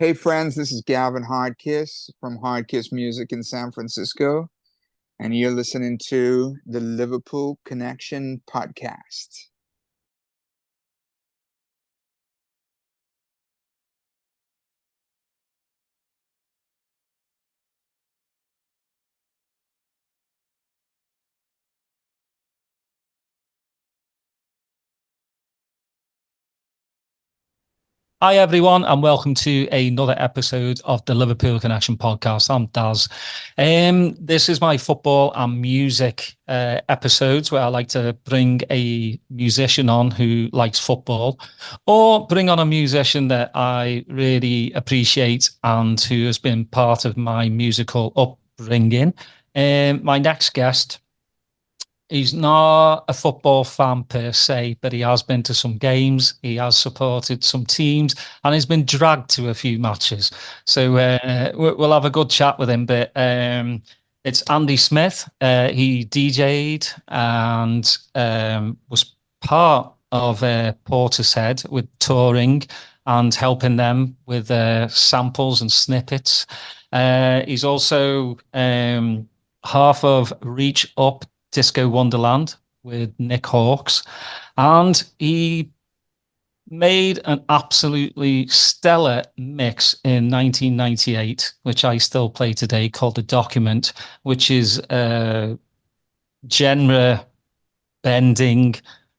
Hey friends, this is Gavin Hardkiss from Hardkiss Music in San Francisco, and you're listening to the Liverpool Connection Podcast. Hi, everyone, and welcome to another episode of the Liverpool Connection Podcast. I'm Daz. This is my football and music episodes where I like to bring a musician on who likes football or bring on a musician that I really appreciate and who has been part of my musical upbringing. My next guest. He's not a football fan per se, but he has been to some games. He has supported some teams and he's been dragged to a few matches. So we'll have a good chat with him. But it's Andy Smith. He DJ'd and was part of Portishead with touring and helping them with samples and snippets. He's also half of Reach Up Disco Wonderland with Nick Halkes, and he made an absolutely stellar mix in 1998, which I still play today, called The Document, which is genre bending.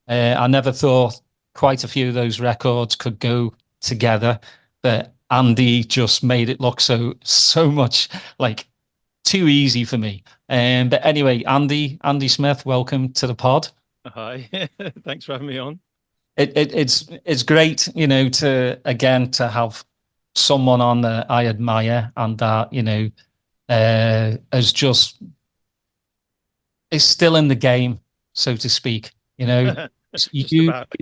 I never thought quite a few of those records could go together, but Andy just made it look so much like too easy for me. But anyway, Andy Smith, welcome to the pod. Hi, thanks for having me on. It's great, to have someone on that I admire and that is still in the game, so to speak. Just You, about.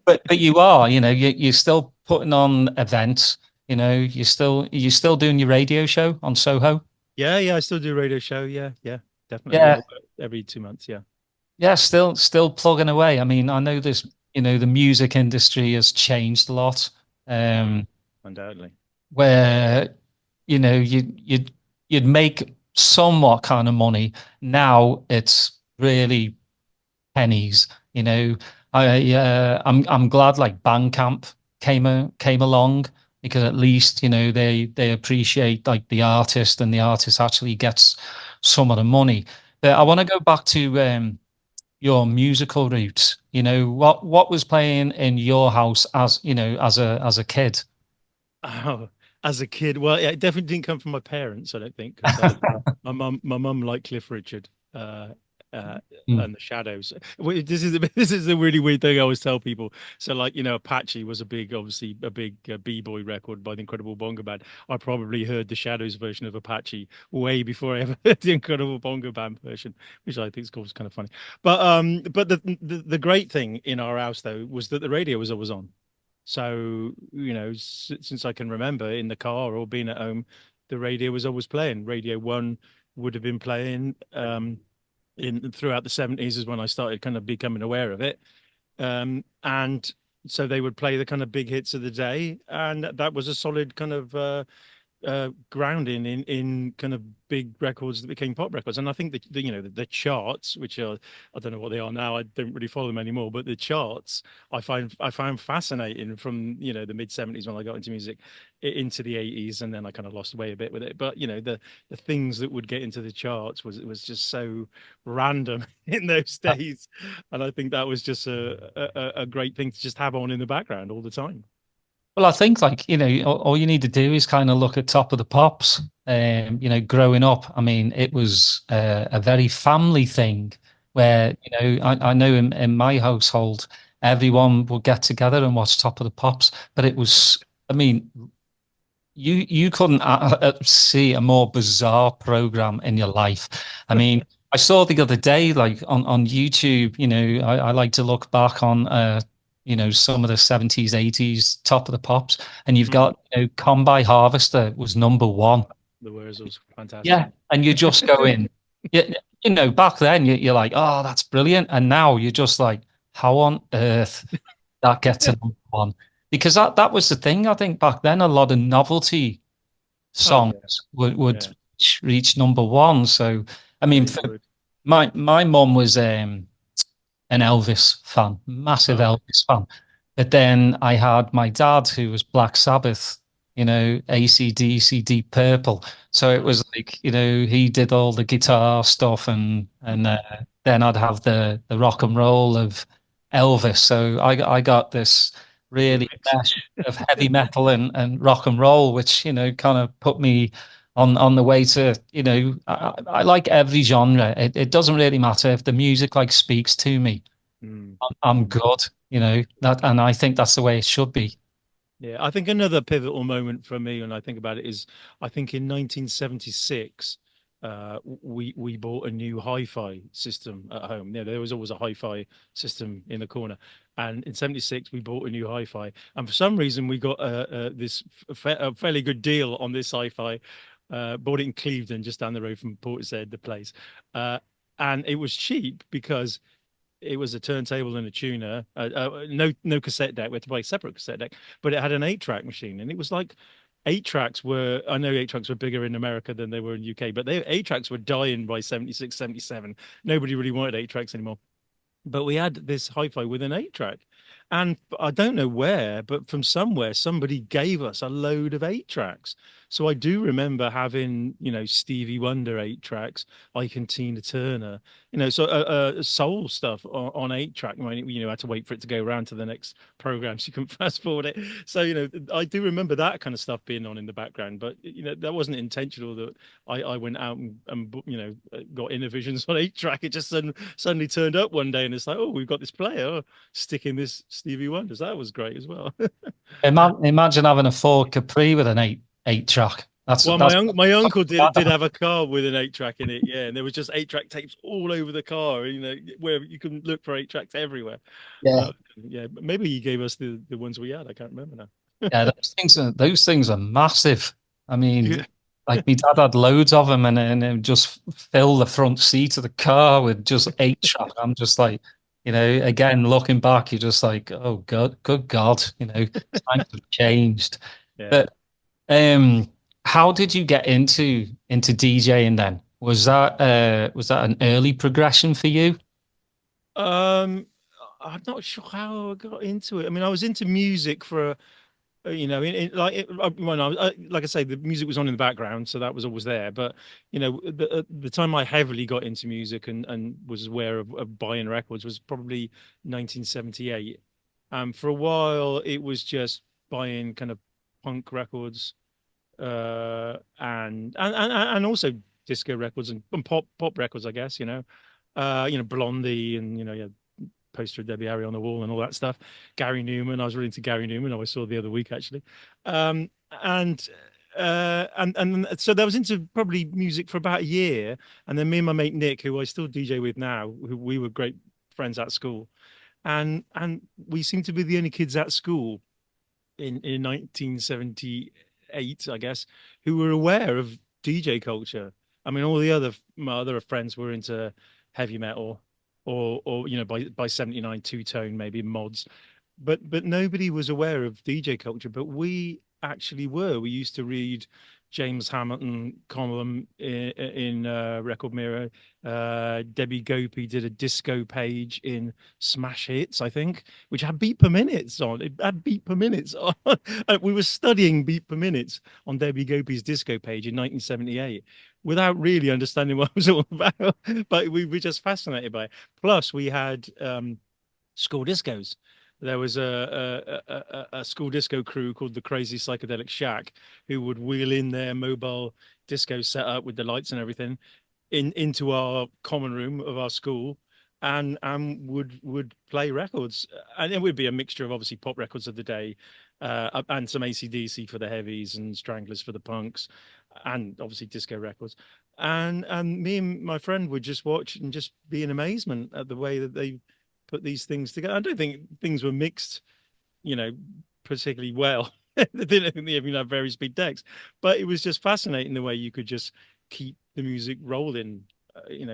but you are, you're still putting on events. You're still doing your radio show on Soho. Yeah, I still do a radio show. Yeah, definitely. Yeah, Yeah, every 2 months. Yeah. yeah, still plugging away. I mean, I know this, the music industry has changed a lot. Mm, Um, undoubtedly. where you'd make somewhat kind of money. Now it's really pennies. I'm glad like Bandcamp came along because at least they appreciate like the artist and the artist actually gets some of the money. But I want to go back to your musical roots. What was playing in your house as a kid? Oh, as a kid, well, yeah, it definitely didn't come from my parents, I don't think, because my mum liked Cliff Richard, uh, Mm. and the Shadows. Well, this is a really weird thing I always tell people. So, like, Apache was obviously a big b-boy record by the Incredible Bongo Band. I probably heard the Shadows version of Apache way before I ever heard the Incredible Bongo Band version, which I think is kind of funny. But the great thing in our house though was that the radio was always on. So, since I can remember in the car or being at home, the radio was always playing. Radio One would have been playing in throughout the 70s is when I started kind of becoming aware of it. And so they would play the kind of big hits of the day, and that was a solid kind of grounding in kind of big records that became pop records. And I think the charts, which are, I don't know what they are now, I don't really follow them anymore, but the charts I found fascinating from the mid 70s when I got into music into the 80s, and then I kind of lost way a bit with it. But the things that would get into the charts was just so random in those days, and I think that was just a great thing to just have on in the background all the time. Well, I think like, all you need to do is kind of look at Top of the Pops. Growing up, I mean, it was a very family thing where, I know in my household, everyone would get together and watch Top of the Pops, but it was, I mean, you couldn't see a more bizarre program in your life. I mean, I saw the other day, like on YouTube, I like to look back on, some of the 70s, 80s Top of the Pops, and you've Mm. got, Combine Harvester was number one. The Words was fantastic. Yeah. And you just go in, back then you're like, oh, that's brilliant. And now you're just like, how on earth that gets a number one? because that was the thing. I think back then a lot of novelty songs would reach number one. So I mean, my mum was an Elvis fan, massive Elvis fan. But then I had my dad, who was Black Sabbath, AC/DC, Deep Purple. So it was like, he did all the guitar stuff, and then I'd have the rock and roll of Elvis. So I got this really mesh of heavy metal and rock and roll, which, kind of put me on the way to, I like every genre. It doesn't really matter if the music like speaks to me. I'm good, that, and I think that's the way it should be. Yeah, I think another pivotal moment for me when I think about it is, I think in 1976, we bought a new hi-fi system at home. There was always a hi-fi system in the corner, and in '76 we bought a new hi-fi, and for some reason we got this a fairly good deal on this hi-fi. Bought it in Clevedon, just down the road from Portishead, the place, and it was cheap because it was a turntable and a tuner. No cassette deck. We had to buy a separate cassette deck, but it had an 8-track machine, and it was like 8-tracks were. I know 8-tracks were bigger in America than they were in UK, but 8-tracks were dying by '76, '77. Nobody really wanted 8-tracks anymore. But we had this hi-fi with an 8-track, and I don't know where, but from somewhere somebody gave us a load of 8-tracks. So I do remember having, Stevie Wonder 8-tracks, Ike and Tina Turner, so soul stuff on 8-track. I had to wait for it to go around to the next program so you can fast forward it. So I do remember that kind of stuff being on in the background, but that wasn't intentional. That I went out and got Innovisions on 8-track. It just suddenly turned up one day, and it's like, oh, we've got this player, sticking this Stevie Wonder. So that was great as well. Imagine having a Ford Capri with an 8-track. My uncle did have a car with an 8-track in it, yeah, and there was just 8-track tapes all over the car, where you can look for 8-tracks everywhere. Yeah, maybe he gave us the ones we had. I can't remember now. Yeah, those things are massive. I mean, like my dad had loads of them, and just fill the front seat of the car with just 8-track. I'm just like, again, looking back, you're just like, oh God, good God, times have changed. Yeah. But how did you get into DJing then? Was that an early progression for you? I'm not sure how I got into it. I mean, I was into music for like I say, the music was on in the background, so that was always there. But the time I heavily got into music and was aware of buying records was probably 1978. For a while, it was just buying kind of punk records, and also disco records and pop records, I guess. Blondie and poster of Debbie Harry on the wall and all that stuff. Gary Newman, I was really into Gary Newman. I saw the other week actually, and so I was into probably music for about a year, and then me and my mate Nick, who I still DJ with now, who we were great friends at school, and we seemed to be the only kids at school in 1978, I guess, who were aware of DJ culture. I mean, all my other friends were into heavy metal, or by 79 two-tone, maybe mods, but nobody was aware of DJ culture. But we actually were. We used to read James Hamilton column in Record Mirror. Debbie Gopi did a disco page in Smash Hits, I think, which had beat per minutes on. It had beat per minutes on. We were studying beat per minutes on Debbie Gopi's disco page in 1978 without really understanding what it was all about. But we were just fascinated by it. Plus, we had school discos. There was a school disco crew called the Crazy Psychedelic Shack, who would wheel in their mobile disco setup with the lights and everything into our common room of our school, and would play records, and it would be a mixture of obviously pop records of the day, and some AC/DC for the heavies and Stranglers for the punks, and obviously disco records. And me and my friend would just watch and just be in amazement at the way that they put these things together. I don't think things were mixed, particularly well. They didn't even have very speed decks, but it was just fascinating the way you could just keep the music rolling,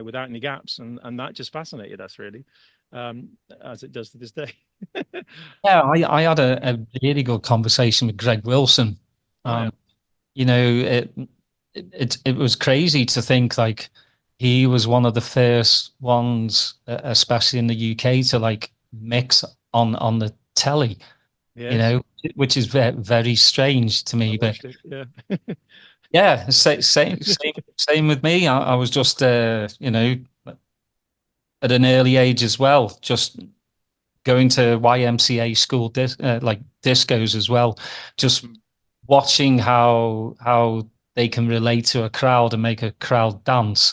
without any gaps, and that just fascinated us really, as it does to this day. Yeah, I had a really good conversation with Greg Wilson. Oh yeah. You know, it was crazy to think like he was one of the first ones, especially in the UK, to like mix on the telly. You Yes. know, which is very strange to I me. But watched it. Yeah. yeah, same with me. I was just you know, at an early age as well, just going to YMCA school like discos as well, just watching how they can relate to a crowd and make a crowd dance.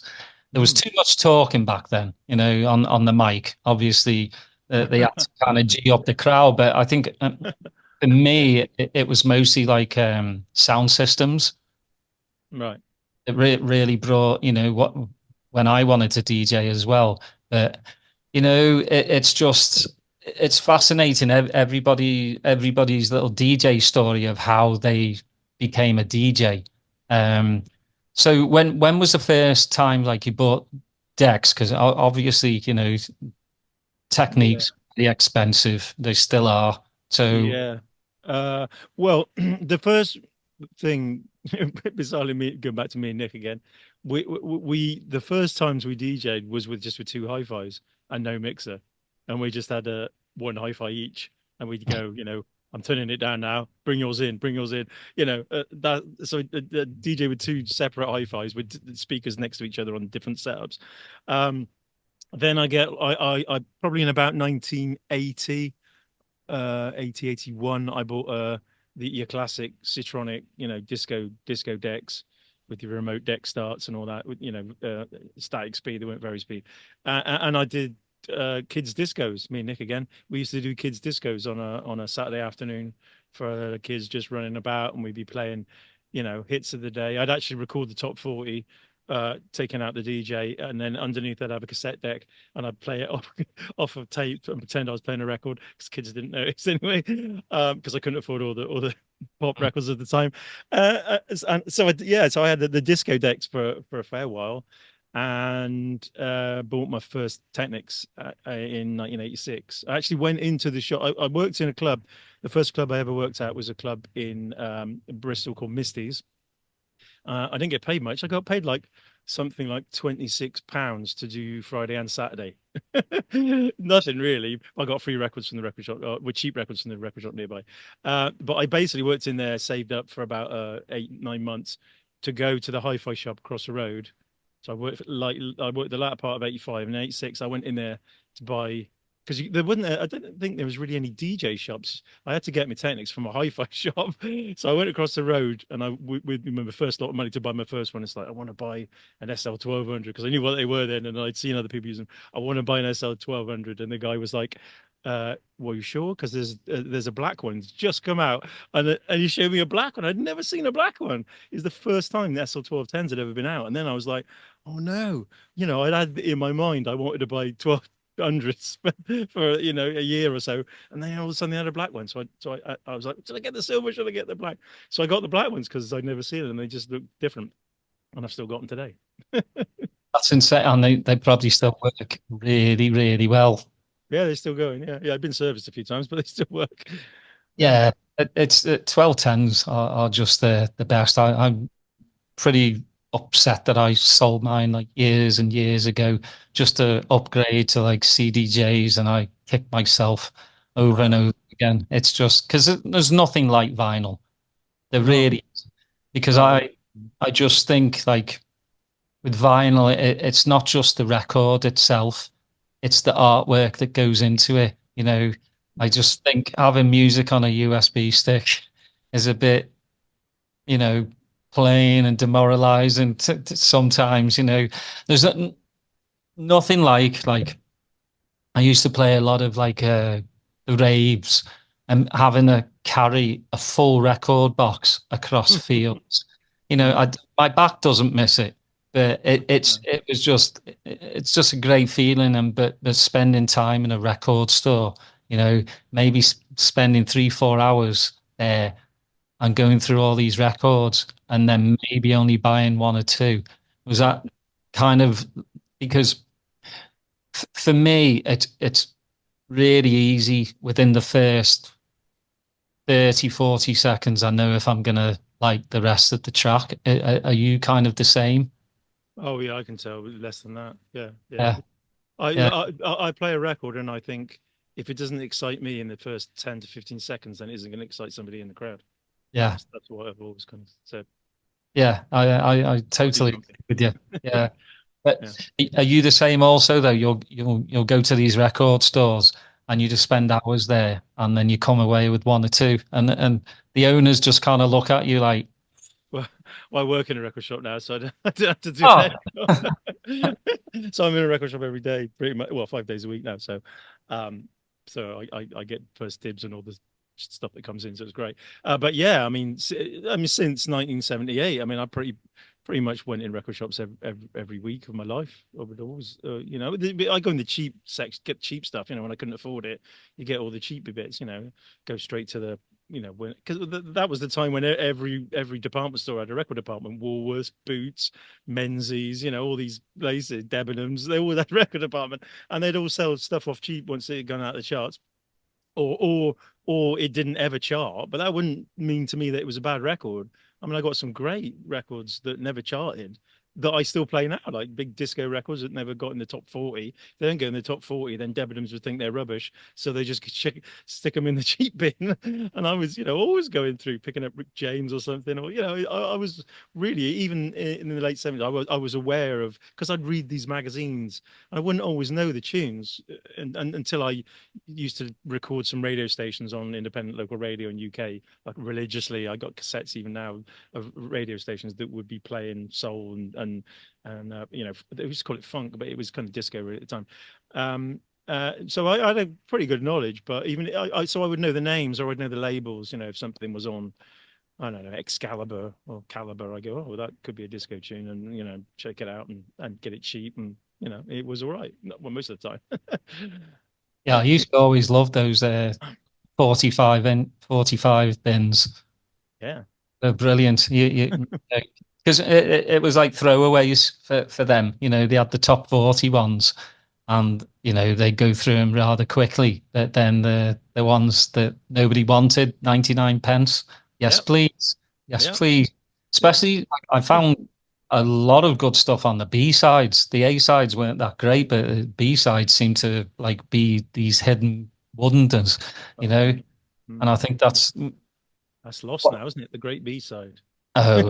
There was Mm. too much talking back then, you know, on the mic. Obviously, they had to kind of G up the crowd, but I think for me, it was mostly like sound systems. Right. It really brought, you know, what when I wanted to DJ as well. But you know, it's just it's fascinating. Everybody's little DJ story of how they became a DJ. Um, so when was the first time like you bought decks? Because obviously, you know, Yeah. techniques really expensive. They still are. So Yeah. Well, the first thing, bizarrely, me going back to me and Nick again, we the first times we DJ'd was with just with two hi-fis and no mixer, and we just had a one hi-fi each, and we'd go, I'm turning it down now. Bring yours in. That so the DJ with two separate hi-fis with speakers next to each other on different setups. Then I probably in about 1980. 80 81 I bought your classic Citronic disco decks with your remote deck starts and all that with static speed. They weren't very speed, and I did kids discos. Me and Nick again, we used to do kids discos on a Saturday afternoon for the kids just running about, and we'd be playing hits of the day. I'd actually record the top 40, taking out the DJ, and then underneath I'd have a cassette deck, and I'd play it off of tape and pretend I was playing a record because kids didn't notice anyway, because I couldn't afford all the pop records at the time. And so so I had the disco decks for a fair while, and bought my first Technics in 1986. I actually went into the shop. I worked in a club. The first club I ever worked at was a club in Bristol called Misty's. I didn't get paid much. I got paid like something like £26 to do Friday and Saturday. Nothing really. I got free records from the record shop, with cheap records from the record shop nearby. But I basically worked in there, saved up for about 8 9 months to go to the hi-fi shop across the road. So I worked the latter part of 85 and 86. I went in there to buy, because there wasn't. I don't think there was really any DJ shops. I had to get my Technics from a hi-fi shop. So I went across the road, and with my first lot of money to buy my first one. It's like, I want to buy an SL 1200 because I knew what they were then, and I'd seen other people using them. I want to buy an SL 1200, and the guy was like, "Well, you sure? Because there's a black one it's just come out," and he showed me a black one. I'd never seen a black one. It's the first time the SL 1210s had ever been out, and then I was like, "Oh no!" I'd had in my mind I wanted to buy 1200s for a year or so, and then all of a sudden they had a black one. So I was like, should I get the silver? Should I get the black? So I got the black ones because I'd never seen them. They just look different, and I've still got them today. that's insane, and they probably still work really, really well. Yeah, they're still going. Yeah. I've been serviced a few times, but they still work. Yeah, it's 1210s are just the best. I'm pretty upset that I sold mine like years and years ago just to upgrade to like CDJs, and I kicked myself over and over again. It's just because there's nothing like vinyl. There No, really is. Because no. I just think like with vinyl, it's not just the record itself, it's the artwork that goes into it. You know, I just think having music on a USB stick is a bit, you know, plain and demoralizing sometimes. You know, there's nothing like I used to play a lot of like the raves and having to carry a full record box across fields. You know, my back doesn't miss it, but it's just a great feeling. And but spending time in a record store, you know, maybe spending 3 4 hours there and going through all these records and then maybe only buying one or two. Was that kind of because for me it's really easy within the first 30, 40 seconds. I know if I'm going to like the rest of the track. Are you kind of the same? Oh yeah, I can tell less than that. Yeah, yeah. Yeah. I, Yeah. I play a record and I think if it doesn't excite me in the first 10 to 15 seconds, then it isn't going to excite somebody in the crowd. Yeah. That's what I've always kind of said. Yeah. I I'll do totally something. agree with you. Yeah. Yeah. But are you the same also though? You'll go to these record stores and you just spend hours there and then you come away with one or two and the owners just kind of look at you like, Well, I work in a record shop now, so I don't have to do oh, that. So I'm in a record shop every day, pretty much. Well, 5 days a week now. Um, so I get first dibs and all the stuff that comes in. So it's great. But yeah, I mean, since 1978, I mean, I pretty much went in record shops every week of my life. I would always, I go in the cheap section, get cheap stuff. When I couldn't afford it, you get all the cheap bits. Go straight to the when because that was the time when every department store had a record department. Woolworths, Boots, Menzies, all these places, Debenhams, they all had a record department, and they'd all sell stuff off cheap once it had gone out of the charts, or it didn't ever chart. But that wouldn't mean to me that it was a bad record. I mean, I got some great records that never charted that I still play now, like big disco records that never got in the top 40. If they don't go in the top 40, then Debenhams would think they're rubbish. So they just stick them in the cheap bin. And I was, always going through picking up Rick James or something. Or, I was really, even in the late 70s, I was aware of, because I'd read these magazines and I wouldn't always know the tunes and until I used to record some radio stations on independent local radio in UK, like religiously. I got cassettes even now of radio stations that would be playing soul they used to call it funk, but it was kind of disco at the time. So I had a pretty good knowledge, but even so I would know the names or I'd know the labels. If something was on, I don't know, Excalibur or Caliber, I go, oh, well, that could be a disco tune, and check it out and get it cheap, and it was all right. Well, most of the time. yeah, I used to always love those 45 bins. Yeah. They're brilliant. Because it was like throwaways for them. They had the top 40 ones and, they go through them rather quickly. But then the ones that nobody wanted, 99 pence. Yes, Yeah. please. Yes, Yeah. please. Especially, I found a lot of good stuff on the B sides. The A sides weren't that great, but the B sides seem to like be these hidden wonders, and I think that's lost now, isn't it? The great B side. oh,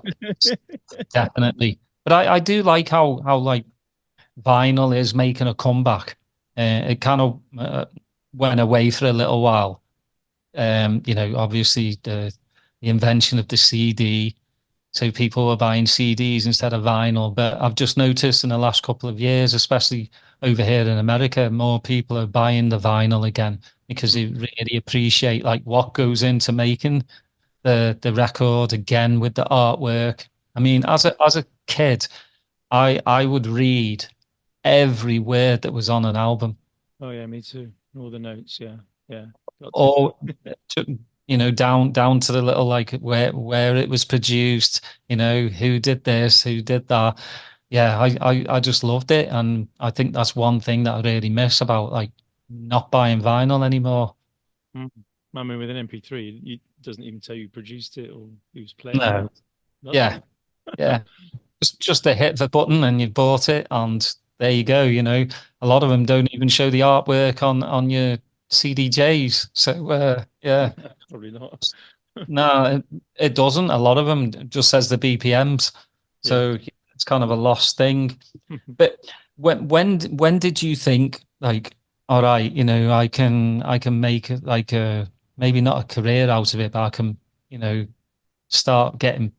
definitely. But I do like how like vinyl is making a comeback. It kind of went away for a little while. Obviously the invention of the CD, so people were buying CDs instead of vinyl. But I've just noticed in the last couple of years, especially over here in America, more people are buying the vinyl again because they really appreciate like what goes into making the record again with the artwork. I mean, as a kid, I would read every word that was on an album, Oh yeah, me too. All the notes, yeah, yeah. Got to. or down to the little like where it was produced. Who did this, who did that. Yeah, I just loved it, and I think that's one thing that I really miss about like not buying vinyl anymore. I mean, with an MP3, it doesn't even tell you who produced it or who's playing it. No, yeah, Nothing. yeah. Just to hit the button and you bought it, and there you go. A lot of them don't even show the artwork on your CDJs. So yeah, Probably not. no, it doesn't. A lot of them just says the BPMs. Yeah. So it's kind of a lost thing. But when did you think like, all right, I can make like a maybe not a career out of it, but I can start getting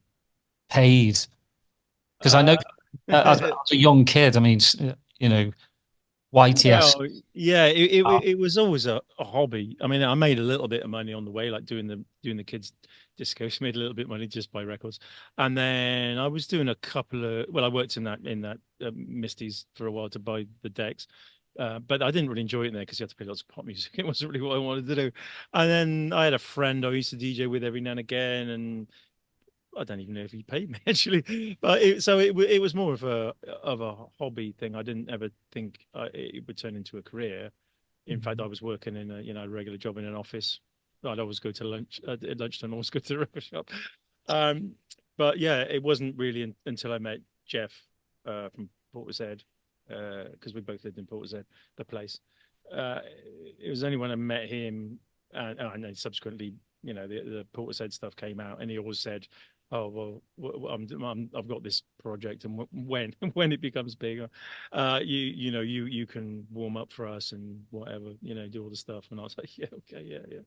paid. Because I know Uh, as a young kid, I mean, YTS. well, yeah, it was always a hobby. I mean, I made a little bit of money on the way, like doing the kids' discos. Made a little bit of money just by records, and then I was doing a couple of. Well, I worked in that Misty's for a while to buy the decks, but I didn't really enjoy it there because you had to play lots of pop music. It wasn't really what I wanted to do. And then I had a friend I used to DJ with every now and again, and I don't even know if he paid me actually, but it was more of a hobby thing. I didn't ever think it would turn into a career. In fact, I was working in a regular job in an office. I'd always go to lunch at lunchtime. I always go to the record shop. But yeah, it wasn't really until I met Jeff from Portishead, because we both lived in Portishead, the place. It was only when I met him, and then subsequently, the Portishead stuff came out, and he always said, "Oh well, I've got this project, and when when it becomes bigger, you can warm up for us and whatever, do all the stuff." And I was like, "Yeah, okay, yeah."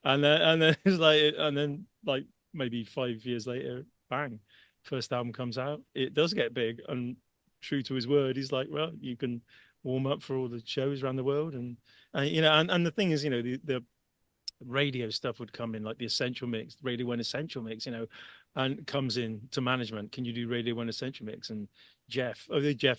And then it's like, and then like maybe 5 years later, bang, first album comes out. It does get big, and true to his word, he's like, "Well, you can warm up for all the shows around the world." And and the thing is, the radio stuff would come in, like the Essential Mix, Radio 1 Essential Mix, and comes in to management. Can you do Radio 1 Essential Mix? And Jeff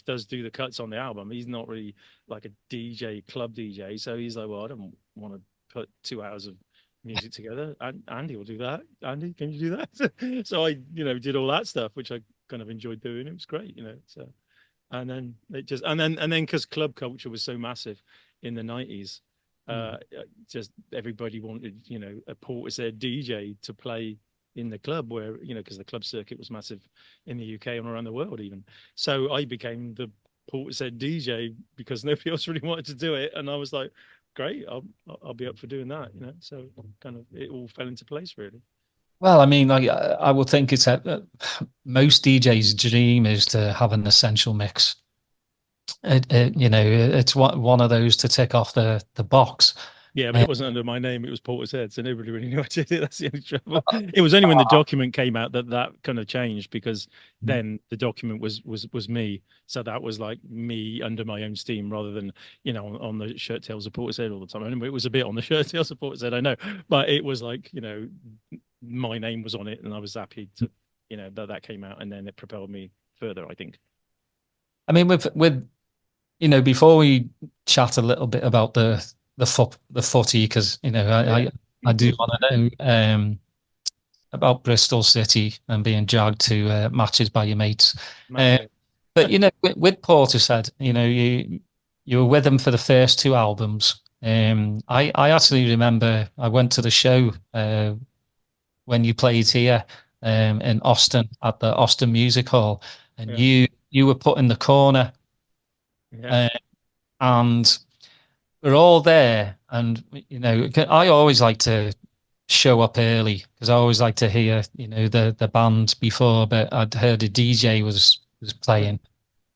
does do the cuts on the album. He's not really like a DJ, club DJ. So he's like, well, I don't want to put 2 hours of music together. And Andy will do that. Andy, can you do that? So I, did all that stuff, which I kind of enjoyed doing. It was great, so. And then because club culture was so massive in the 90s, just everybody wanted, a Portishead DJ to play in the club, where, because the club circuit was massive in the UK and around the world even. So I became the Portishead DJ because nobody else really wanted to do it. And I was like, great, I'll be up for doing that, So kind of it all fell into place, really. Well, I mean, I would think it's most DJs' dream is to have an essential mix. It's one of those to tick off the box. Yeah, but it wasn't under my name. It was Portishead, so nobody really knew I did it. That's the only trouble. It was only when the document came out that kind of changed, because then the document was me. So that was like me under my own steam, rather than on the shirt tails of Portishead all the time. Anyway, it was a bit on the shirt tails of Portishead, I know, but it was like my name was on it, and I was happy to that came out, and then it propelled me further, I think. I mean, with before we chat a little bit about the footy, because I do want to know about Bristol City and being dragged to matches by your mates. But with Portishead, you were with them for the first 2 albums. I actually remember I went to the show when you played here in Austin at the Austin Music Hall, and you were put in the corner. And we're all there, and I always like to show up early because I always like to hear the band before, but I'd heard a DJ was playing,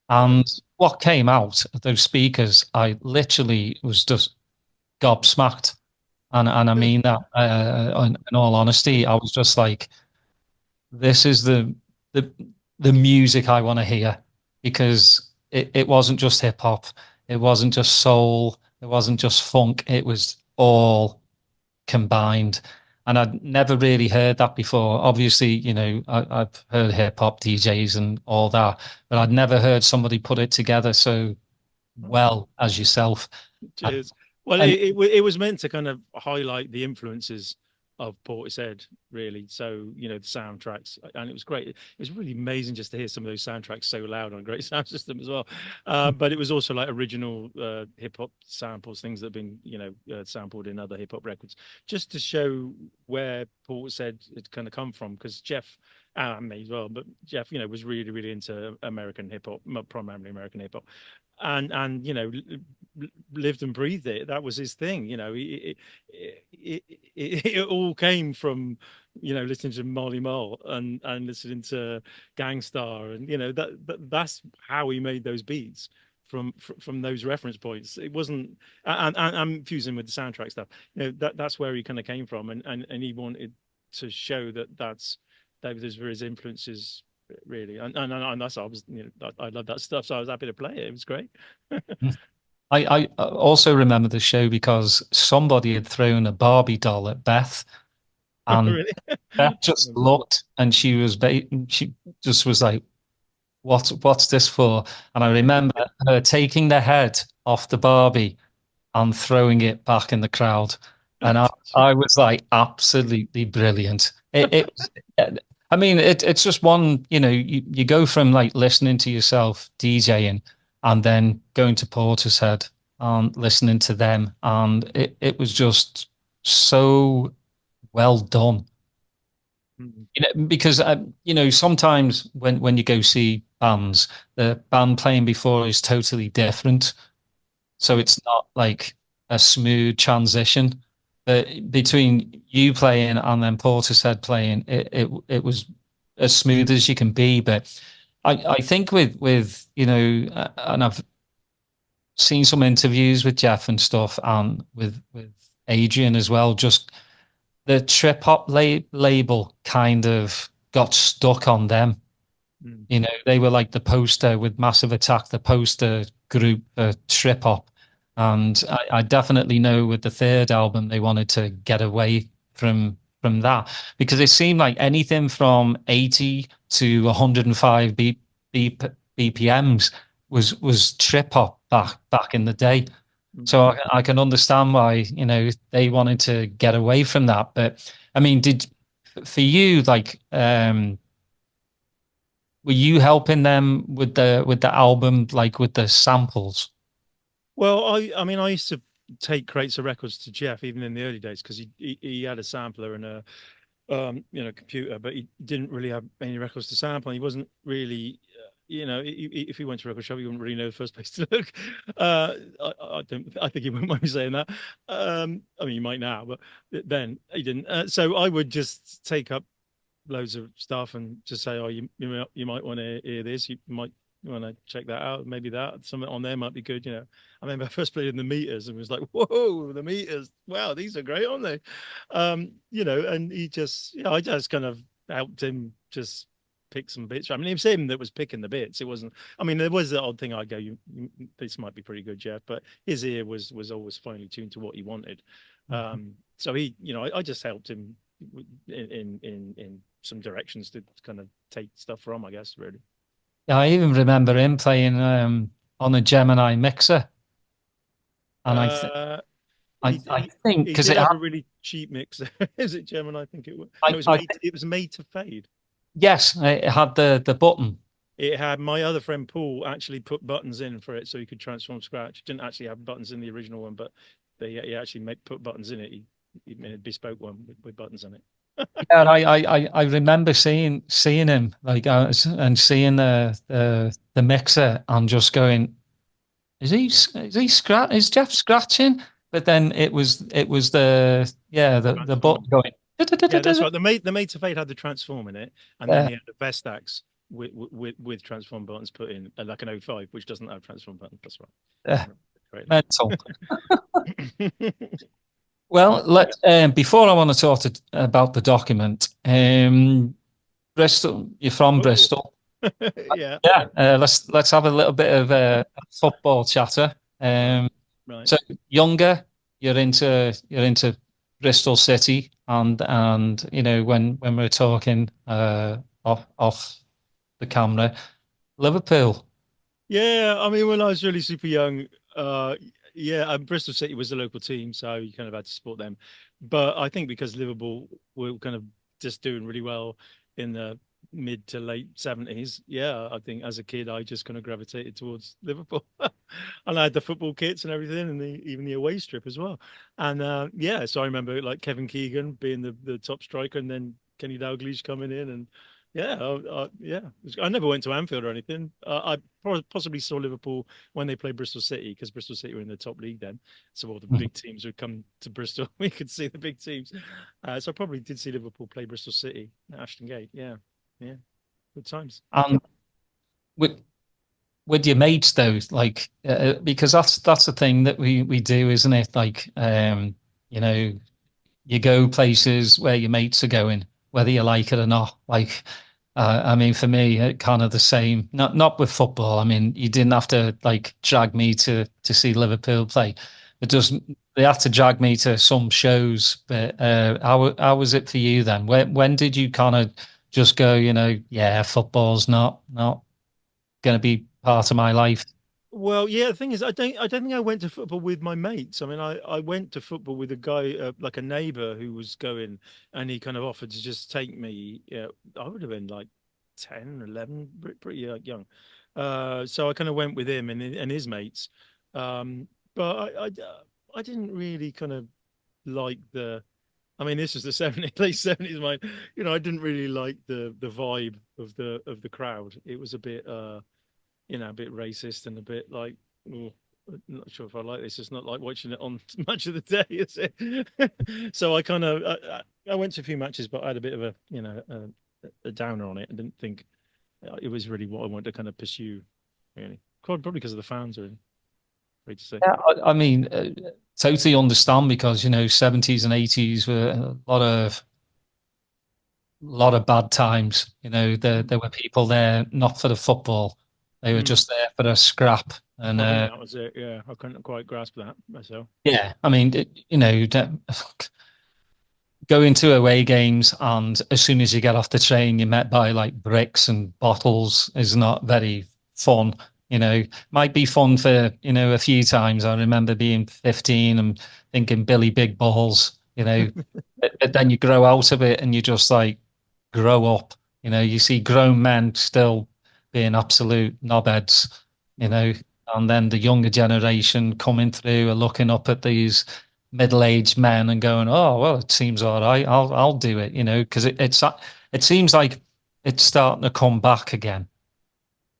and what came out of those speakers, I literally was just gobsmacked, and I mean that in all honesty. I was just like, this is the music I want to hear, because it wasn't just hip hop, it wasn't just soul, it wasn't just funk, it was all combined. And I'd never really heard that before. Obviously, I've heard hip hop DJs and all that, but I'd never heard somebody put it together so well as yourself. Cheers. Well, it was meant to kind of highlight the influences of Portishead, really. So the soundtracks, and it was great. It was really amazing just to hear some of those soundtracks so loud on a great sound system as well. But it was also like original hip hop samples, things that have been sampled in other hip hop records, just to show where Portishead had kind of come from. Because Jeff, and me as well, but Jeff, was really, really into American hip hop, primarily American hip hop, and lived and breathed it. That was his thing. It all came from listening to Marley Marl and listening to Gangstar, and that's how he made those beats, from those reference points. It wasn't, and I'm fusing with the soundtrack stuff. That's where he kind of came from, and he wanted to show those were his influences, really, and that's I was I love that stuff, so I was happy to play it. It was great. I also remember the show because somebody had thrown a Barbie doll at Beth, and really? Beth just looked, and she just was like, what's this for? And I remember her taking the head off the Barbie and throwing it back in the crowd, and I was like, absolutely brilliant. I mean, it's just one, you go from like listening to yourself DJing and then going to Portishead and listening to them, and it was just so well done. Because sometimes when you go see bands, the band playing before is totally different, so it's not like a smooth transition. But between you playing and then Portishead playing, it was as smooth as you can be. But I think with and I've seen some interviews with Jeff and stuff, and with Adrian as well. Just the trip hop label kind of got stuck on them. They were like the poster with Massive Attack, the poster group for trip hop. And I definitely know with the third album, they wanted to get away from that, because it seemed like anything from 80 to 105 BPMs was trip hop back in the day. So I can understand why, they wanted to get away from that. But I mean, for you, like, were you helping them with the album, like with the samples? Well, I mean, I used to take crates of records to Jeff even in the early days, because he had a sampler and a computer, but he didn't really have any records to sample. He wasn't really, if he went to a record shop, he wouldn't really know the first place to look. I think he wouldn't mind me saying that. I mean, he might now, but then he didn't. So I would just take up loads of stuff and just say, oh, you might want to hear this. You might want to check that out. Maybe that something on there might be good. I remember I first played in the Meters and was like, whoa, the Meters. Wow, these are great, aren't they? And he just, I just kind of helped him just pick some bits. I mean, it was him that was picking the bits. It wasn't, I mean, there was the odd thing I'd go, this might be pretty good, Jeff, but his ear was always finely tuned to what he wanted. So he, I just helped him in some directions to kind of take stuff from, I guess, really. Yeah, I even remember him playing on a Gemini mixer, and I think because it had a really cheap mixer. Is it Gemini? I think it was. It was made to fade. Yes, it had the button. It had, my other friend Paul actually put buttons in for it so he could transform scratch. It didn't actually have buttons in the original one, but he actually put buttons in it. He made a bespoke one with buttons in it. Yeah, I remember seeing him like and seeing the mixer and just going, is Jeff scratching? But then it was the button going. Yeah, that's right. The made to fade had the transform in it, and then he had the Vestax with transform buttons put in, like an 05, which doesn't have transform buttons. That's right. Mental. Well, before I want to talk about the document, Bristol. You're from Bristol. Yeah. Let's have a little bit of football chatter. Right. So younger, you're into Bristol City, and when we're talking off the camera, Liverpool. Yeah, I mean, when I was really super young, Bristol City was the local team, so you kind of had to support them. But I think because Liverpool were kind of just doing really well in the mid to late 70s, I think as a kid I just kind of gravitated towards Liverpool. And I had the football kits and everything, and even the away strip as well. And so I remember like Kevin Keegan being the top striker, and then Kenny Dalglish coming in, and I never went to Anfield or anything. I possibly saw Liverpool when they played Bristol City, because Bristol City were in the top league then. So all the big teams would come to Bristol. We could see the big teams. So I probably did see Liverpool play Bristol City at Ashton Gate. Yeah. Good times. With your mates though, like because that's the thing that we do, isn't it? Like you go places where your mates are going, whether you like it or not. Like, I mean, for me, it kind of the same. Not with football. I mean, you didn't have to like drag me to see Liverpool play. They had to drag me to some shows. But how was it for you then? When did you kind of just go, football's not going to be part of my life? Well, yeah, the thing is, I don't think I went to football with my mates. I mean, I went to football with a guy, like a neighbor who was going, and he kind of offered to just take me. Yeah, I would have been like 10, 11, pretty young. So I kind of went with him and his mates. but I didn't really kind of like the. I mean, this was the 70s, late 70s. I didn't really like the vibe of the crowd. It was a bit, a bit racist and a bit like, oh, I'm not sure if I like this. It's not like watching it on Match of the Day, is it? So I went to a few matches, but I had a bit of a downer on it. I didn't think it was really what I wanted to kind of pursue, really. Probably because of the fans, really. Great to say. Yeah, I mean, totally understand because 70s and 80s were a lot of bad times. There were people there not for the football; they were just there for a scrap. And I think that was it. Yeah, I couldn't quite grasp that myself. yeah, I mean, going to away games, and as soon as you get off the train, you're met by like bricks and bottles is not very fun. Might be fun for a few times. I remember being 15 and thinking Billy Big Balls. But then you grow out of it and you just like grow up. You see grown men still being absolute knobheads. And then the younger generation coming through are looking up at these middle-aged men and going, "Oh, well, it seems all right. I'll do it." Because it seems like it's starting to come back again.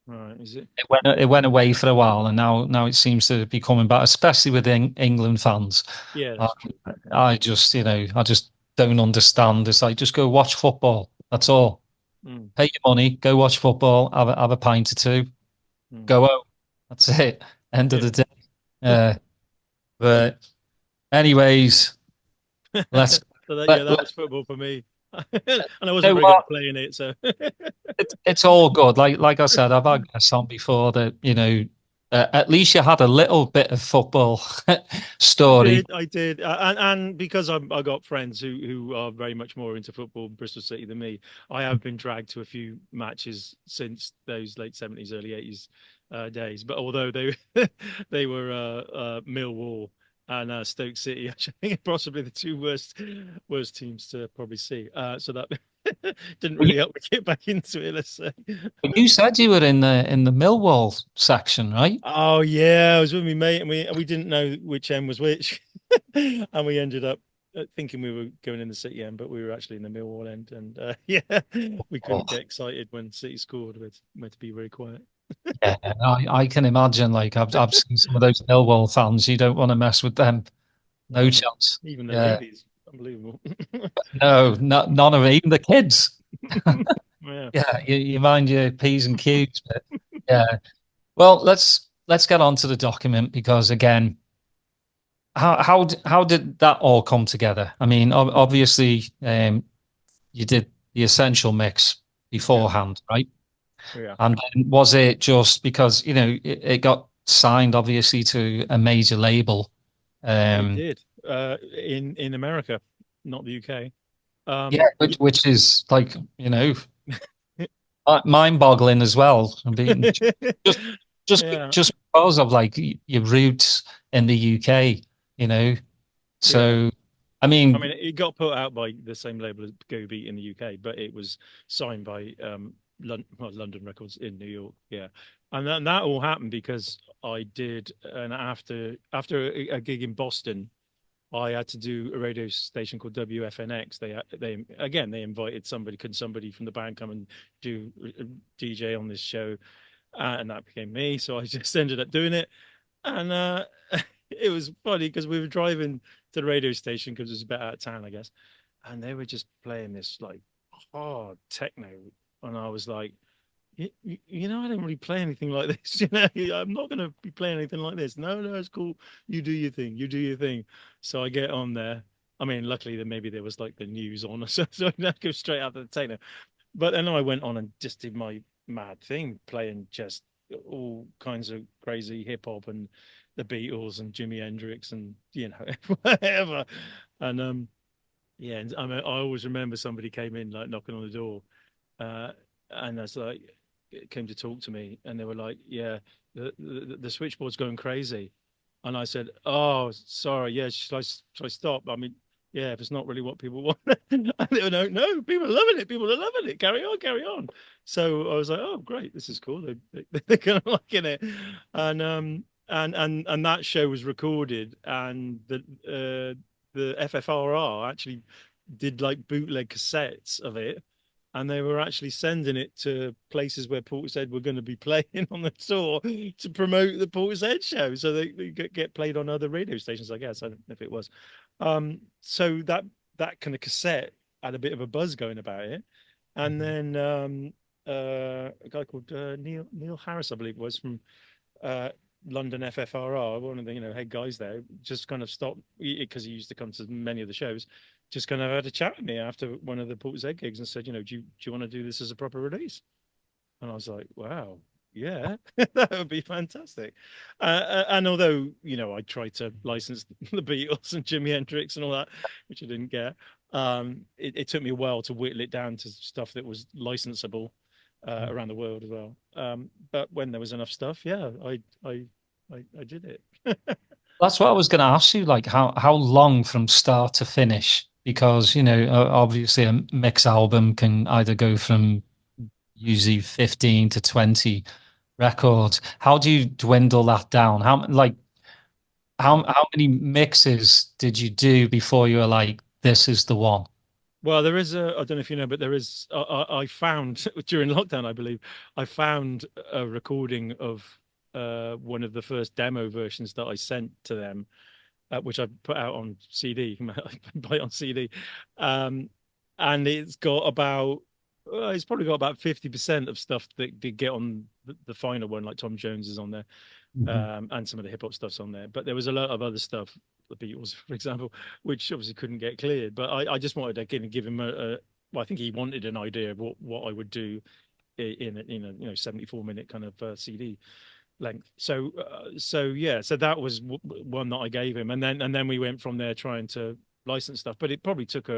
Right, is it? It went away for a while, and now it seems to be coming back, especially with England fans. Yeah, Uh, that's true. I just don't understand. It's like just go watch football. That's all. Mm, Pay your money, go watch football, have a pint or two, mm. go home. That's it. End of Yeah. the day. But anyways, let's So let, that let, was football for me. And I you wasn't know very good what? at playing it, so It's all good. Like I said, I've had guests on before that, at least you had a little bit of football story. I did, and because I got friends who are very much more into football in Bristol City than me, I have been dragged to a few matches since those late 70s, early 80s days. But although they they were Millwall and Stoke City, I think possibly the two worst teams to probably see. So that didn't You, really help me get back into it. Let's say. you said you were in the Millwall section, right? Oh yeah, I was with my mate, and we didn't know which end was which, and we ended up thinking we were going in the City end, but we were actually in the Millwall end, and yeah, we Oh, couldn't get excited when City scored. We had to be very quiet. yeah, I can imagine. Like I've seen some of those Millwall fans. You don't want to mess with them. No No, chance. even the Yeah, ladies, unbelievable. no, none of it. Even the kids. Yeah, Yeah, you mind your P's and Q's, but yeah. Well, let's get on to the document because again, how did that all come together? I mean, obviously, you did the essential mix yeah, beforehand, right? yeah. And then was it just because it got signed obviously to a major label? It Um, did in America, not the UK. yeah, Um, which is like mind-boggling as well. I mean, just just yeah, just because of like your roots in the UK, you know. yeah. So, I I mean, mean, it got put out by the same label as Go Beat in the UK, but it was signed by London Records in New York. Yeah, and that all happened because I did after a gig in Boston, I had to do a radio station called WFNX. They invited somebody. Could somebody from the band come and do DJ on this show? And that became me. So I just ended up doing it, and it was funny because we were driving to the radio station because it was a bit out of town, I guess, and they were just playing this like hard techno, and I was like, I don't really play anything like this. I'm not going to be playing anything like this. No, no, it's cool. You do your thing. You do your thing. So I get on there. I mean, luckily, then maybe there was like the news on, so I didn't go straight out the techno. But then I went on and just did my mad thing, playing just all kinds of crazy hip hop and the Beatles and Jimi Hendrix and whatever. And yeah, and I always remember somebody came in like knocking on the door, uh, and I was like, came to talk to me, and they were like, "Yeah, the switchboard's going crazy," and I said, "Oh, sorry, yeah, should I stop? I mean, yeah, if it's not really what people want," and they were like, "No, people are loving it. People are loving it. Carry on, carry on." So I was like, "Oh, great, this is cool. They're kind of liking it," and and that show was recorded, and the FFRR actually did like bootleg cassettes of it, and they were actually sending it to places where Portishead were going to be playing on the tour to promote the Portishead show, so they get played on other radio stations, I guess. I don't know if it was. So that kind of cassette had a bit of a buzz going about it, and then a guy called Neil Harris, I believe it was, from London FFRR, one of the head guys there, just kind of stopped because he used to come to many of the shows. Just kind of had a chat with me after one of the Portishead gigs and said, do you want to do this as a proper release? And I was like, wow, yeah, that would be fantastic. And although I tried to license the Beatles and Jimi Hendrix and all that, which I didn't get, it took me a while to whittle it down to stuff that was licensable around the world as well. But when there was enough stuff, yeah, I did it. That's what I was going to ask you, like how long from start to finish? Because, obviously a mix album can either go from usually 15 to 20 records. How do you dwindle that down? How many mixes did you do before you were like, this is the one? Well, there is I don't know if you know, but there is, I found during lockdown, I believe, I found a recording of one of the first demo versions that I sent to them, which I put out on CD. I buy it on CD. And it's got about, it's probably got about 50% of stuff that did get on the final one, like Tom Jones is on there, and some of the hip hop stuff's on there. But there was a lot of other stuff, the Beatles, for example, which obviously couldn't get cleared. But I just wanted to give him well, I think he wanted an idea of what I would do in a 74-minute kind of CD length. So yeah, so that was one that I gave him, and then we went from there trying to license stuff. But it probably took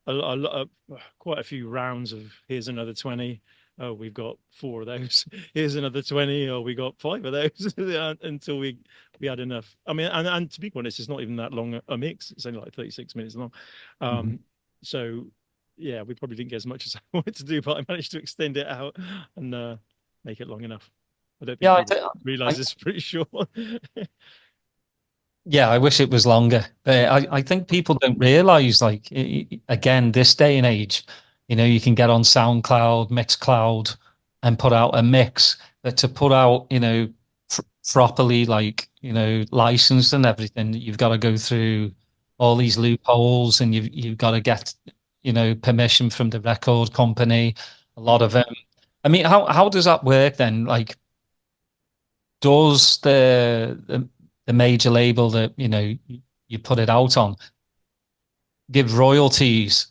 quite a few rounds of here's another 20. Oh, we've got 4 of those. Here's another 20. Oh, we got 5 of those until we had enough. I mean, and to be honest, it's not even that long a mix. It's only like 36 minutes long. So yeah, we probably didn't get as much as I wanted to do, but I managed to extend it out and make it long enough. I don't think people realize it's pretty short. Yeah, I wish it was longer. I think people don't realize, like, again, this day and age, you can get on SoundCloud, Mixcloud, and put out a mix. But to put out, properly, like, licensed and everything, you've got to go through all these loopholes, and you've got to get, permission from the record company. A lot of them. I mean, how does that work then? Like, does the major label that you put it out on give royalties,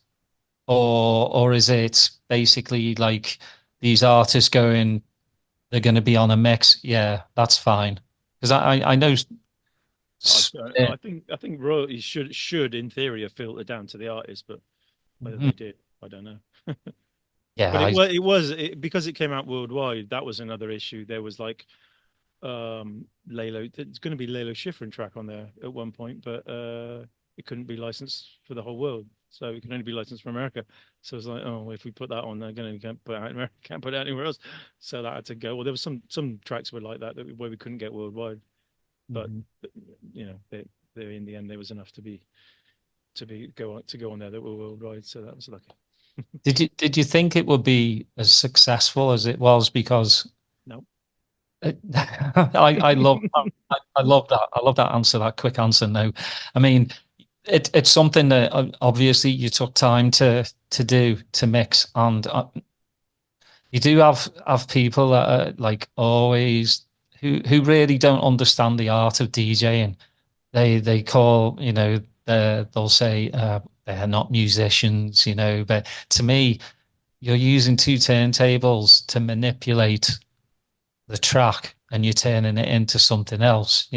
or is it basically like these artists going, they're going to be on a mix? Yeah, that's fine. Because I know. I think royalties should in theory have filtered down to the artist, but whether they did, I don't know. Yeah, but it was because it came out worldwide. That was another issue. There was like Lalo, it's going to be Lalo Schifrin track on there at one point, but it couldn't be licensed for the whole world, so it can only be licensed for America. So it's like, oh, if we put that on, they're going to can't put it out in America, can't put it out anywhere else. So that had to go. Well, there was some tracks were like that where we couldn't get worldwide, but they in the end there was enough to go on there that were worldwide. So that was lucky. Did you think it would be as successful as it was? Because no. I love that. I love that answer, that quick answer. No, I mean, it's something that obviously you took time to do, to mix, and you do have people that are like always who really don't understand the art of DJing. They call, they'll say they're not musicians, but to me, you're using 2 turntables to manipulate the track, and you're turning it into something else.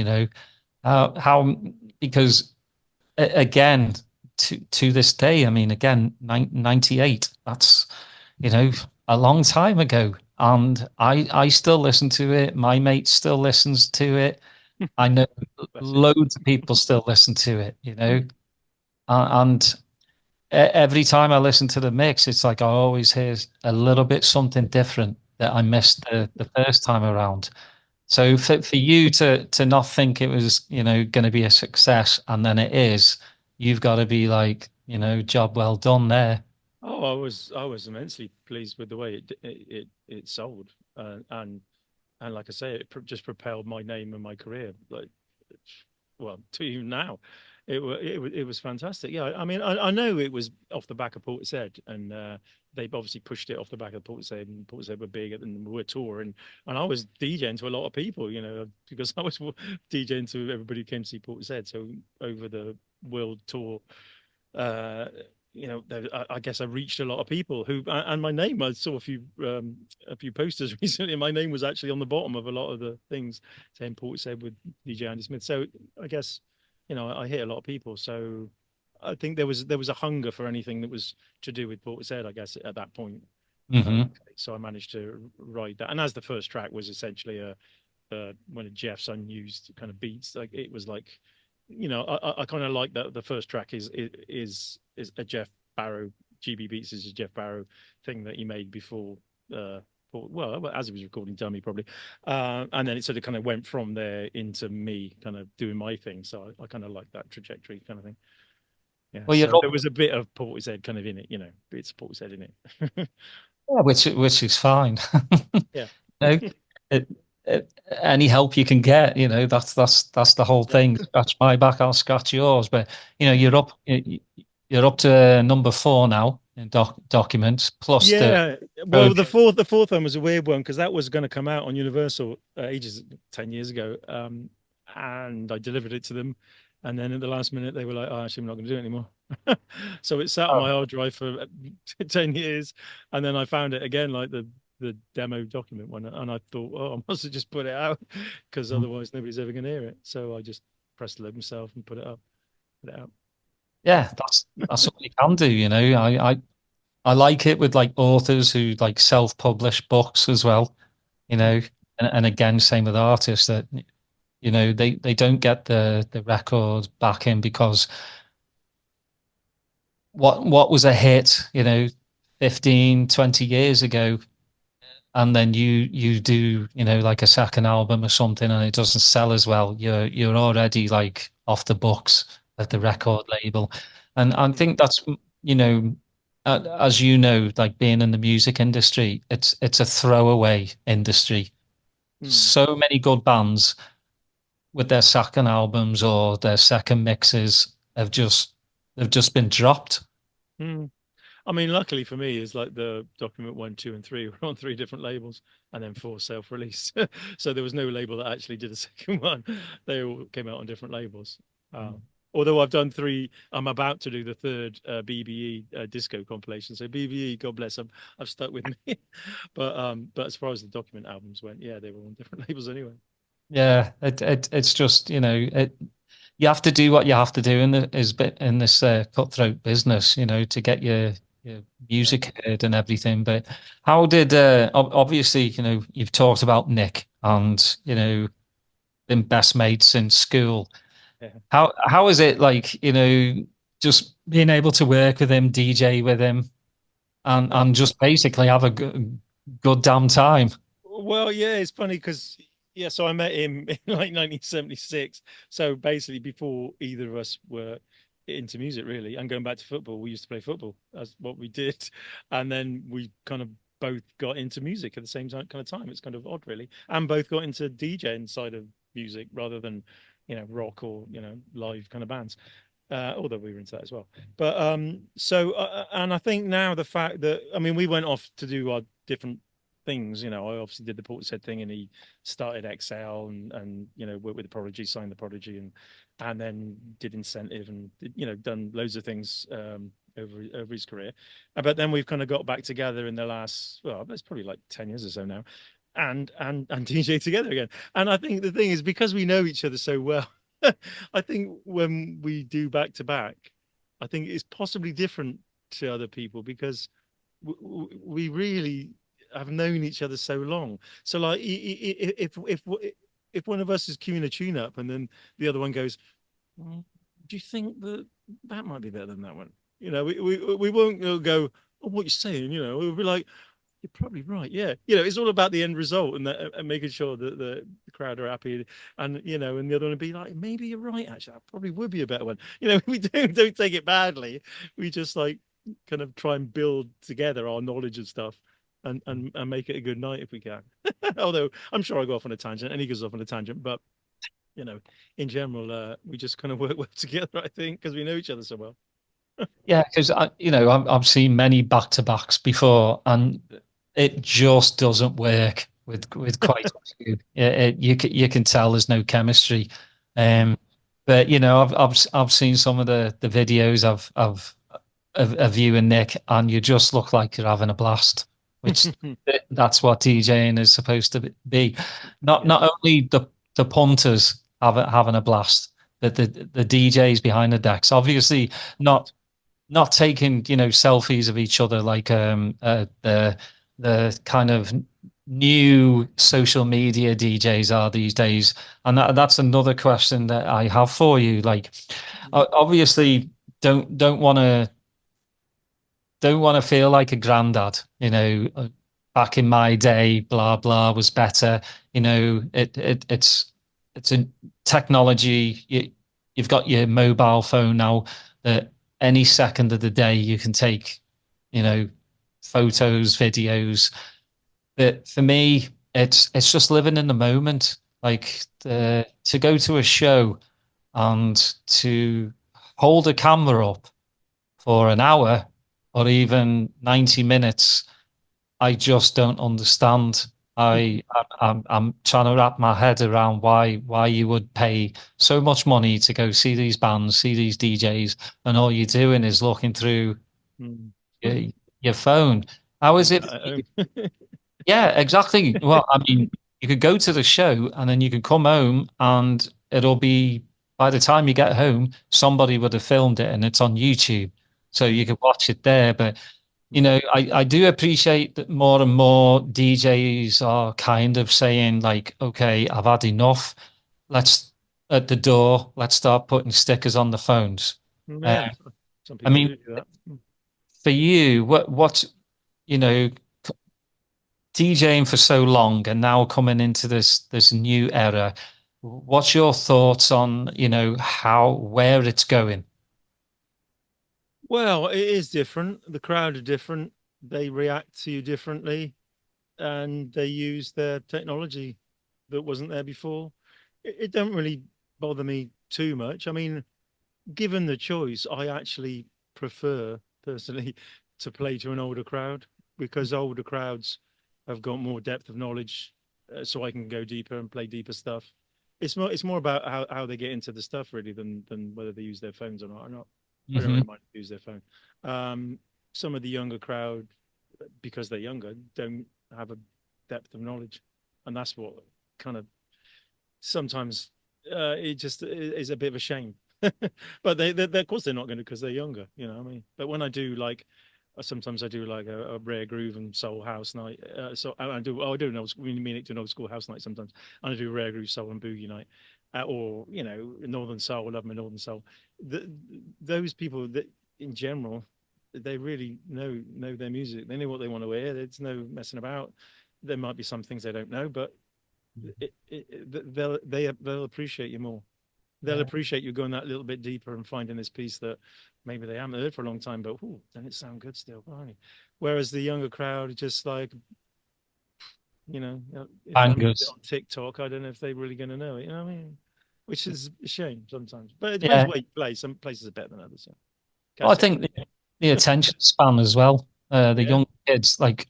How because again, to this day, I mean, again, 98, that's a long time ago, and I still listen to it. My mate still listens to it. I know loads of people still listen to it, and every time I listen to the mix, it's like I always hear a little bit something different that I missed the first time around. So for you to not think it was, going to be a success and then it is, you've got to be like, job well done there. Oh, I was immensely pleased with the way it sold, and like I say, just propelled my name and my career, like, well, to you now. It was fantastic. Yeah, I mean, I know it was off the back of Portishead, and they've obviously pushed it off the back of Portishead, and Portishead were big and were touring, and I was DJing to a lot of people, because I was DJing to everybody who came to see Portishead. So over the world tour, uh, I guess I reached a lot of people and my name, I saw a few posters recently, and my name was actually on the bottom of a lot of the things saying Portishead with DJ Andy Smith. So I guess, I hit a lot of people. So I think there was a hunger for anything that was to do with Portishead, I guess, at that point. So I managed to ride that. And as the first track was essentially one of Jeff's unused kind of beats, like it was like, I kind of like that the first track is a Jeff Barrow, GB Beats is a Jeff Barrow thing that he made before, well, as he was recording Dummy probably, and then it sort of kind of went from there into me kind of doing my thing. So I kind of like that trajectory kind of thing. Yeah. Well, So there was a bit of Portishead kind of in it, bits of Portishead in it. yeah, which is fine. Yeah. It, any help you can get, that's the whole thing. Scratch my back, I'll scratch yours. But you're up to number 4 now in documents plus Yeah. Well, the fourth one was a weird one because that was going to come out on Universal ages 10 years ago, and I delivered it to them, and then at the last minute they were like, "Oh, actually, I'm not going to do it anymore." So it sat on my hard drive for 10 years, and then I found it again, like the demo document one, and I thought, oh, I must have just put it out because otherwise nobody's ever going to hear it. So I just pressed the load myself and put it out. Yeah, that's what you can do. I like it with like authors who like self-publish books as well. And again, same with artists that they don't get the record back in because what was a hit 15, 20 years ago, and then you do like a second album or something and it doesn't sell as well, you're already like off the books at the record label. And I think that's as like being in the music industry, it's a throwaway industry. So many good bands with their second albums or their second mixes they've just been dropped. I mean, luckily for me, is like the document 1, 2, and 3 were on 3 different labels, and then 4 self-released. So there was no label that actually did a second one. They all came out on different labels. Although I've done 3, I'm about to do the 3rd BBE disco compilation. So BBE, God bless them, I've stuck with me. But as far as the document albums went, yeah, they were on different labels anyway. Yeah, it's just you have to do what you have to do in this cutthroat business, to get your music heard and everything. But how did obviously you've talked about Nick and been best mates since school. Yeah. How is it like just being able to work with him, DJ with him, and just basically have a good damn time? Well, yeah, it's funny because so I met him in like 1976. So basically, before either of us were into music, really, and going back to football, we used to play football. That's what we did, and then we kind of both got into music at the same time. It's kind of odd, really, and both got into DJing side of music rather than rock or live kind of bands. Although we were into that as well. But and I think now the fact that we went off to do our different things. I obviously did the Portishead thing, and he started XL and worked with the Prodigy, signed the Prodigy, and then did Incentive and done loads of things over his career. But then we've kind of got back together in the last, well, it's probably like 10 years or so now, and DJ together again. And I think the thing is, because we know each other so well, I think when we do back to back, I think it's possibly different to other people because we really have known each other so long. So like if one of us is queuing a tune up and then the other one goes, do you think that might be better than that one? We won't go, oh, what you're saying, we'll be like, You're probably right. Yeah. It's all about the end result and making sure that the crowd are happy. And, and the other one would be like, maybe you're right. Actually, that probably would be a better one. We don't take it badly. We just like kind of try and build together our knowledge of stuff and make it a good night if we can. Although I'm sure I go off on a tangent and he goes off on a tangent, but in general, we just kind of work well together, I think, because we know each other so well. Yeah, because I've seen many back-to-backs before, and it just doesn't work with quite a few. You can tell there's no chemistry. But I've seen some of the videos of you and Nick, and you just look like you're having a blast, which that's what DJing is supposed to be. Not only the punters having a blast, but the DJs behind the decks. Obviously, not taking selfies of each other like the kind of new social media DJs are these days. And that's another question that I have for you. Like, obviously, don't want to feel like a granddad. Back in my day, blah blah was better. It's a technology. You've got your mobile phone now that any second of the day you can take, photos, videos. But for me, it's just living in the moment. Like to go to a show and to hold a camera up for an hour or even 90 minutes, I just don't understand. I'm trying to wrap my head around why you would pay so much money to go see these bands, see these DJs, and all you're doing is looking through your phone. How is it? Yeah, exactly. Well, I mean, you could go to the show and then you could come home and it'll be, by the time you get home, somebody would have filmed it and it's on YouTube. So you could watch it there. But I do appreciate that more and more DJs are kind of saying like, okay, I've had enough. Let's at the door. Let's start putting stickers on the phones. Yeah, some I people mean, do that. for you, what's DJing for so long and now coming into this new era? What's your thoughts on where it's going? Well, it is different. The crowd are different. They react to you differently, and they use their technology that wasn't there before. It don't really bother me too much. I mean, given the choice, I actually prefer personally to play to an older crowd because older crowds have got more depth of knowledge, so I can go deeper and play deeper stuff. It's more about how they get into the stuff really than whether they use their phones or not. I don't really mind to use their phone. Some of the younger crowd, because they're younger, don't have a depth of knowledge, and that's what kind of sometimes it just is a bit of a shame. But they of course they're not going to because they're younger, what I mean. But when I do like, sometimes I do like a rare groove and soul house night. So I do an old school, mean it to an old school house night sometimes. And I do rare groove soul and boogie night, or northern soul. I love my northern soul. Those people that in general, they really know their music. They know what they want to hear. There's no messing about. There might be some things they don't know, but they'll appreciate you more. They'll appreciate you going that little bit deeper and finding this piece that maybe they haven't heard for a long time, but doesn't it sound good still? Right. Whereas the younger crowd just like, if I'm on TikTok, I don't know if they're really going to know it. You know what I mean? Which is a shame sometimes. But it depends where you play. Some places are better than others. So. Well, I think the attention span as well. The young kids like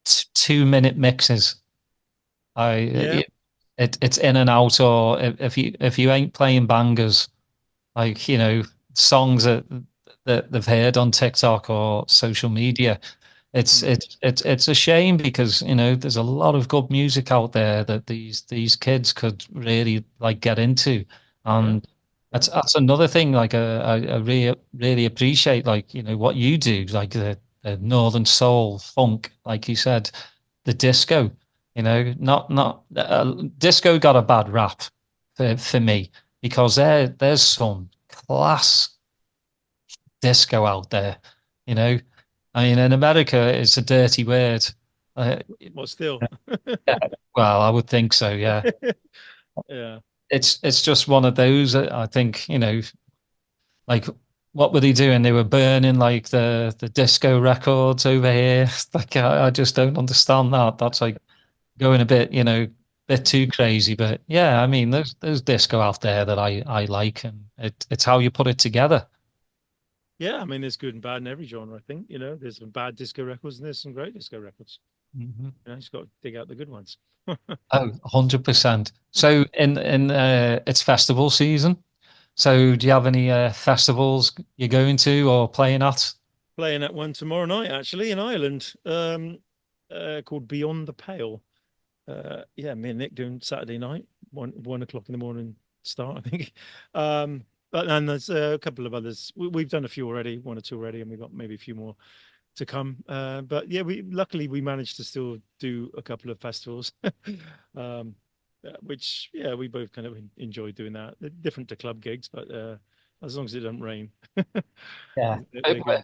2-minute mixes. It's in and out, or if you ain't playing bangers, like songs that they've heard on TikTok or social media, it's a shame because there's a lot of good music out there that these kids could really like get into, and that's another thing. Like I really appreciate like what you do, like the northern soul, funk, like you said, the disco. Not disco got a bad rap for me because there's some class disco out there. I mean, in America, it's a dirty word. Well, still. Yeah, well, I would think so. Yeah, Yeah. it's just one of those. I think, like, what were they doing? They were burning like the disco records over here. Like, I just don't understand that. That's like going a bit, bit too crazy. But yeah, I mean, there's disco out there that I like, and it's how you put it together. Yeah, I mean, there's good and bad in every genre, I think. There's some bad disco records and there's some great disco records. Mhm. You just got to dig out the good ones. Oh, 100%. So in it's festival season. So do you have any festivals you're going to or playing at? Playing at one tomorrow night, actually, in Ireland, called Beyond the Pale. Yeah, me and Nick doing Saturday night, 1 o'clock in the morning start, I think. But and there's a couple of others. We've done a few already, one or two already, and we've got maybe a few more to come. But yeah, we luckily we managed to still do a couple of festivals, which yeah, we both kind of enjoy doing that. They're different to club gigs, but as long as it doesn't rain, Yeah. they're good.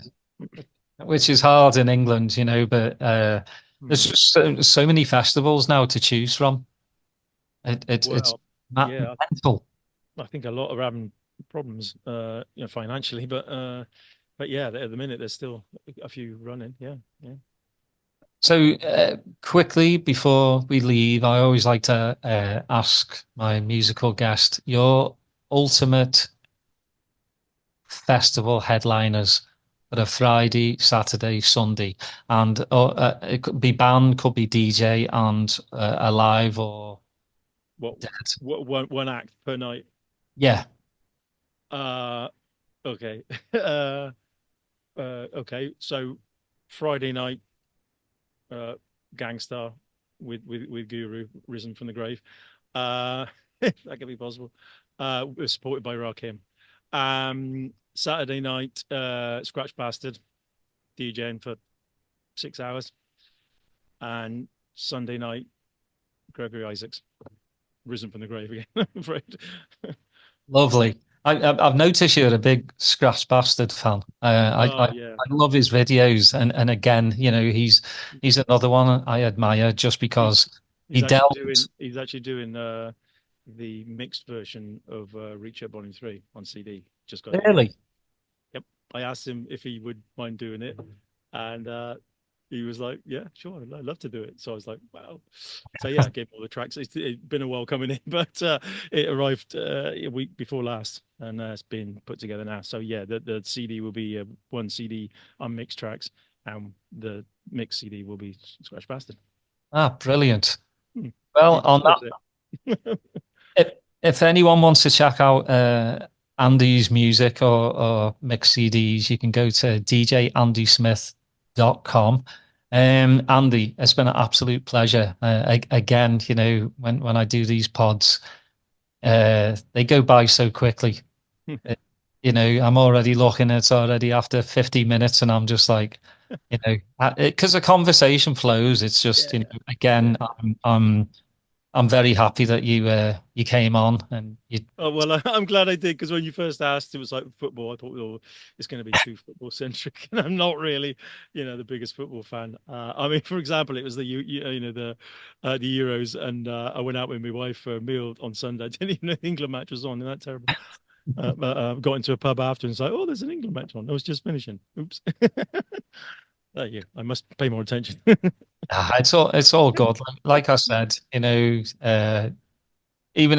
Which is hard in England, but there's Hmm. just so many festivals now to choose from. It's Well, yeah, mental. I think a lot are having problems, financially, but yeah, at the minute there's still a few running. Yeah, yeah. So quickly before we leave, I always like to ask my musical guest your ultimate festival headliners for a Friday, Saturday, Sunday, and it could be band, could be DJ, and a live or What, dead. one act per night? Yeah. Uh, okay. Okay. So Friday night, uh, Gangstar with Guru risen from the grave. If that could be possible. We're supported by Rakim. Saturday night, Scratch Bastard DJing for 6 hours, and Sunday night, Gregory Isaacs risen from the grave again. I'm afraid. Lovely. I've noticed you're a big Scratch Bastard fan. Oh yeah, I love his videos, and again, he's another one I admire just he, because he dealt. he's actually doing the mixed version of Reach Up Volume 3 on CD. Just got it in. Really? Yep. I asked him if he would mind doing it, and he was like, "Yeah, sure, I'd love to do it." So I was like, "Wow!" So yeah, I gave him all the tracks. It's been a while coming in, but it arrived a week before last, and it's been put together now. So yeah, the CD will be one CD unmixed tracks, and the mixed CD will be Scratch Bastard. Ah, brilliant. Hmm. Well, He on loves that, it. if anyone wants to check out Andy's music or mix CDs, you can go to djandysmith.com. Andy, it's been an absolute pleasure. Again, when I do these pods, they go by so quickly. Uh, I'm already looking, it's already after 50 minutes, and I'm just like, because the conversation flows. It's just, Yeah, again, yeah. I'm very happy that you came on and you. Oh well, I'm glad I did, because when you first asked, it was like football. I thought, oh, it's going to be too football centric, and I'm not really, the biggest football fan. I mean, for example, it was the Euros, and I went out with my wife for a meal on Sunday. I didn't even know the England match was on. Isn't that terrible? But got into a pub after and it's like, oh, there's an England match on. I was just finishing. Oops. Thank you. I must pay more attention. It's all good. Like I said, even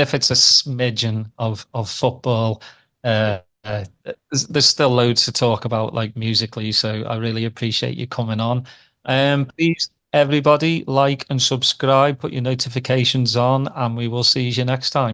if it's a smidgen of football, there's still loads to talk about, like musically. So I really appreciate you coming on. Please, everybody, like and subscribe, put your notifications on, and we will see you next time.